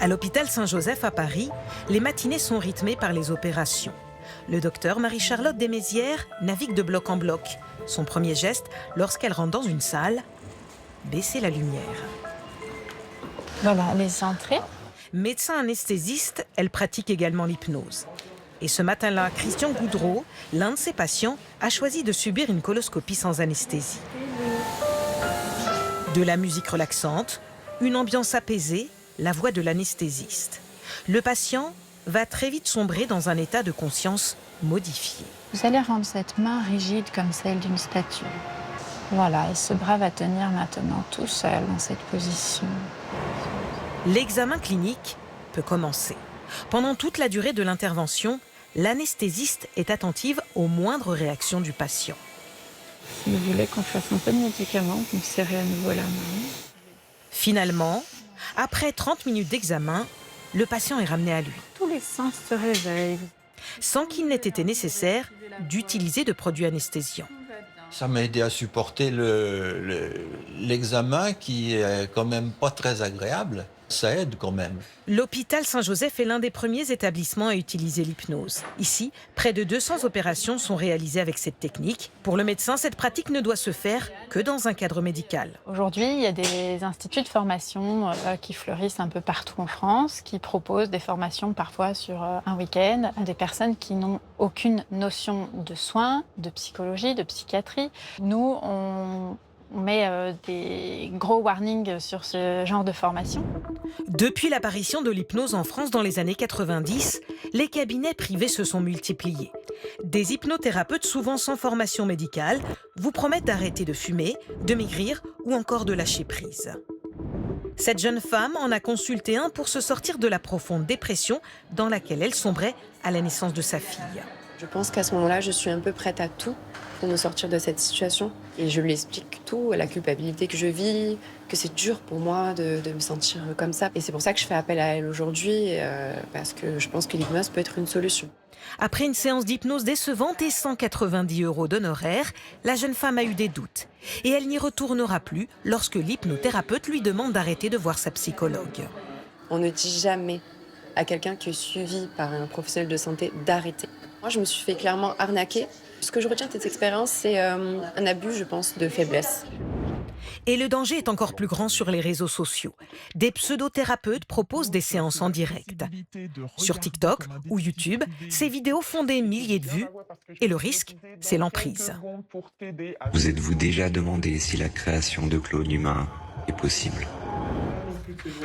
À l'hôpital Saint-Joseph à Paris, les matinées sont rythmées par les opérations. Le docteur Marie-Charlotte Desmézières navigue de bloc en bloc. Son premier geste, lorsqu'elle rentre dans une salle, baisser la lumière. Voilà, elle est centrée. Médecin anesthésiste, elle pratique également l'hypnose. Et ce matin-là, Christian Goudreau, l'un de ses patients, a choisi de subir une coloscopie sans anesthésie. De la musique relaxante, une ambiance apaisée, la voix de l'anesthésiste. Le patient va très vite sombrer dans un état de conscience modifié. Vous allez rendre cette main rigide comme celle d'une statue. Voilà, et ce bras va tenir maintenant tout seul dans cette position. L'examen clinique peut commencer. Pendant toute la durée de l'intervention, l'anesthésiste est attentive aux moindres réactions du patient. Si vous voulez qu'on fasse un peu de médicaments, vous me serrez à nouveau la main. Finalement, après 30 minutes d'examen, le patient est ramené à lui. Tous les sens se réveillent. Sans qu'il n'ait été nécessaire d'utiliser de produits anesthésiants. Ça m'a aidé à supporter l'examen qui est quand même pas très agréable. Ça aide quand même. L'hôpital Saint-Joseph est l'un des premiers établissements à utiliser l'hypnose. Ici, près de 200 opérations sont réalisées avec cette technique. Pour le médecin, cette pratique ne doit se faire que dans un cadre médical. Aujourd'hui, il y a des instituts de formation qui fleurissent un peu partout en France, qui proposent des formations parfois sur un week-end à des personnes qui n'ont aucune notion de soins, de psychologie, de psychiatrie. Nous, on met des gros warnings sur ce genre de formation. Depuis l'apparition de l'hypnose en France dans les années 90, les cabinets privés se sont multipliés. Des hypnothérapeutes, souvent sans formation médicale, vous promettent d'arrêter de fumer, de maigrir ou encore de lâcher prise. Cette jeune femme en a consulté un pour se sortir de la profonde dépression dans laquelle elle sombrait à la naissance de sa fille. Je pense qu'à ce moment-là, je suis un peu prête à tout pour me sortir de cette situation. Et je lui explique tout, la culpabilité que je vis, que c'est dur pour moi de me sentir comme ça. Et c'est pour ça que je fais appel à elle aujourd'hui, parce que je pense que l'hypnose peut être une solution. Après une séance d'hypnose décevante et 190 € d'honoraires, la jeune femme a eu des doutes. Et elle n'y retournera plus lorsque l'hypnothérapeute lui demande d'arrêter de voir sa psychologue. On ne dit jamais à quelqu'un qui est suivi par un professionnel de santé d'arrêter. Moi, je me suis fait clairement arnaquer. Ce que je retiens de cette expérience, c'est un abus, je pense, de faiblesse. Et le danger est encore plus grand sur les réseaux sociaux. Des pseudothérapeutes proposent des séances en direct. Sur TikTok ou YouTube, ces vidéos font des milliers de vues. Et le risque, c'est l'emprise. Vous êtes-vous déjà demandé si la création de clones humains est possible ?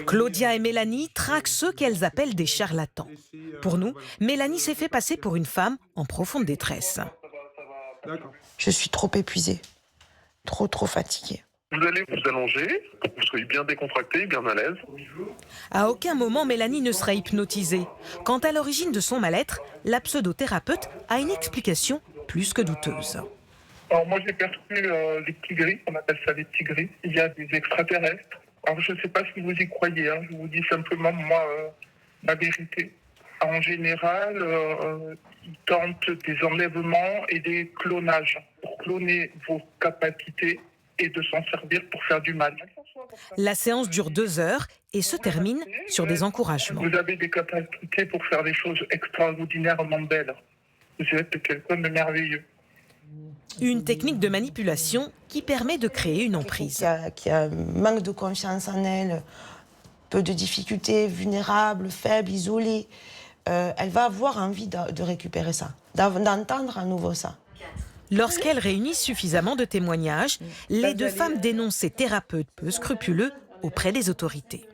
Claudia et Mélanie traquent ceux qu'elles appellent des charlatans. Pour nous, Mélanie s'est fait passer pour une femme en profonde détresse. Je suis trop épuisée, trop fatiguée. Vous allez vous allonger pour que vous soyez bien décontracté, bien à l'aise. À aucun moment, Mélanie ne sera hypnotisée. Quant à l'origine de son mal-être, la pseudothérapeute a une explication plus que douteuse. Alors moi j'ai perçu les petits gris, on appelle ça les petits gris. Il y a des extraterrestres. Alors je ne sais pas si vous y croyez, je vous dis simplement moi la vérité. En général, ils tentent des enlèvements et des clonages pour cloner vos capacités et de s'en servir pour faire du mal. La séance dure 2 heures et se termine sur des encouragements. Vous avez des capacités pour faire des choses extraordinairement belles. Vous êtes quelqu'un de merveilleux. Une technique de manipulation qui permet de créer une emprise. Qui a un manque de confiance en elle, peu de difficultés, vulnérable, faible, isolée. Elle va avoir envie de récupérer ça, d'entendre à nouveau ça. Lorsqu'elle réunit suffisamment de témoignages, les 2 femmes dénoncent ces thérapeutes peu scrupuleux auprès des autorités.